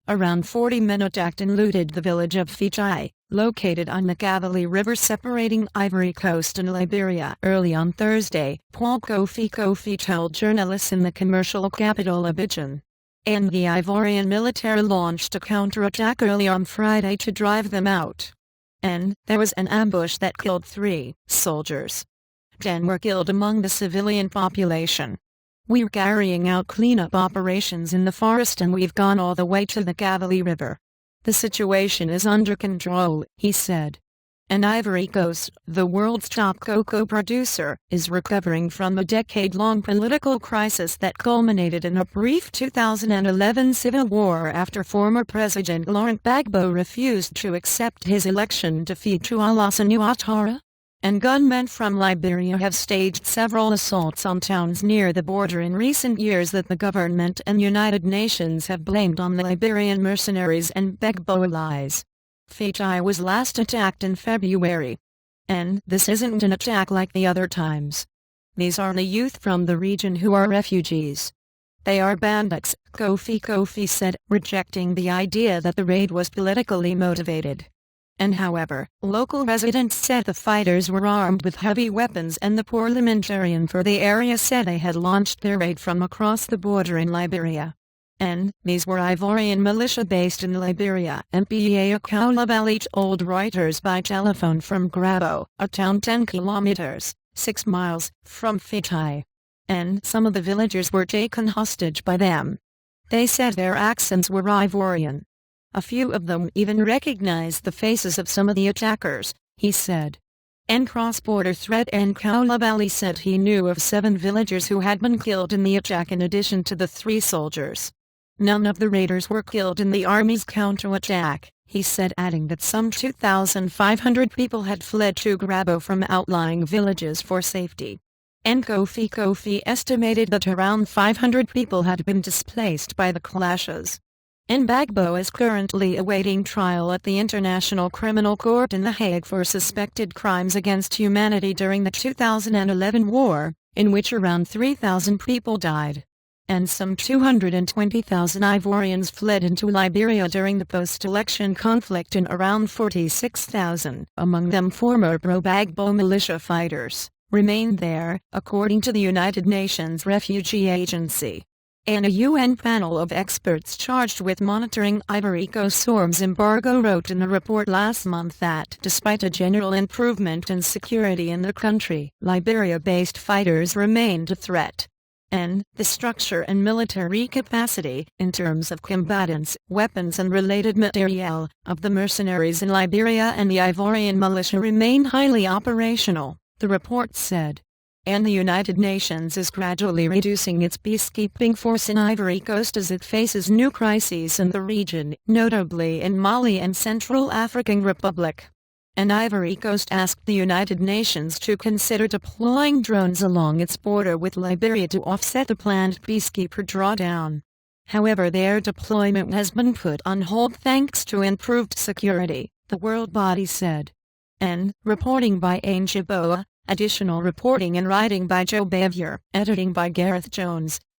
Around 40 men attacked and looted the village of Fetai, located on the Cavally River separating Ivory Coast and Liberia. Early on Thursday, Koffi Koffi told journalists in the commercial capital Abidjan. And the Ivorian military launched a counterattack early on Friday to drive them out. And there was an ambush that killed 3 soldiers. 10 were killed among the civilian population. We're carrying out cleanup operations in the forest and we've gone all the way to the Cavally River. The situation is under control, he said. And Ivory Coast, the world's top cocoa producer, is recovering from a decade-long political crisis that culminated in a brief 2011 civil war after former President Laurent Gbagbo refused to accept his election defeat to Alassane Ouattara. And gunmen from Liberia have staged several assaults on towns near the border in recent years that the government and United Nations have blamed on the Liberian mercenaries and Gbagbo allies. Fetai was last attacked in February. And this isn't an attack like the other times. These are the youth from the region who are refugees. They are bandits, Koffi Koffi said, rejecting the idea that the raid was politically motivated. And however, local residents said the fighters were armed with heavy weapons and the parliamentarian for the area said they had launched their raid from across the border in Liberia. And these were Ivorian militia based in Liberia. MPA Cavally told Reuters by telephone from Gbagbo, a town 10 kilometers, 6 miles, from Fetai. And some of the villagers were taken hostage by them. They said their accents were Ivorian. A few of them even recognized the faces of some of the attackers, he said. And cross-border threat and Cavally said he knew of 7 villagers who had been killed in the attack in addition to the 3 soldiers. None of the raiders were killed in the army's counterattack, he said, adding that some 2,500 people had fled to Gbagbo from outlying villages for safety. And Koffi Koffi estimated that around 500 people had been displaced by the clashes. And Gbagbo is currently awaiting trial at the International Criminal Court in The Hague for suspected crimes against humanity during the 2011 war, in which around 3,000 people died. And some 220,000 Ivorians fled into Liberia during the post-election conflict, and around 46,000, among them former pro-Gbagbo militia fighters, remained there, according to the United Nations Refugee Agency. And a UN panel of experts charged with monitoring Ivory Coast's arms embargo wrote in a report last month that despite a general improvement in security in the country, Liberia-based fighters remained a threat. And the structure and military capacity, in terms of combatants, weapons and related materiel, of the mercenaries in Liberia and the Ivorian militia remain highly operational, the report said. And the United Nations is gradually reducing its peacekeeping force in Ivory Coast as it faces new crises in the region, notably in Mali and Central African Republic. And Ivory Coast asked the United Nations to consider deploying drones along its border with Liberia to offset the planned peacekeeper drawdown. However, their deployment has been put on hold thanks to improved security, the world body said. And, reporting by Ange Boa, additional reporting and writing by Joe Bavier, editing by Gareth Jones.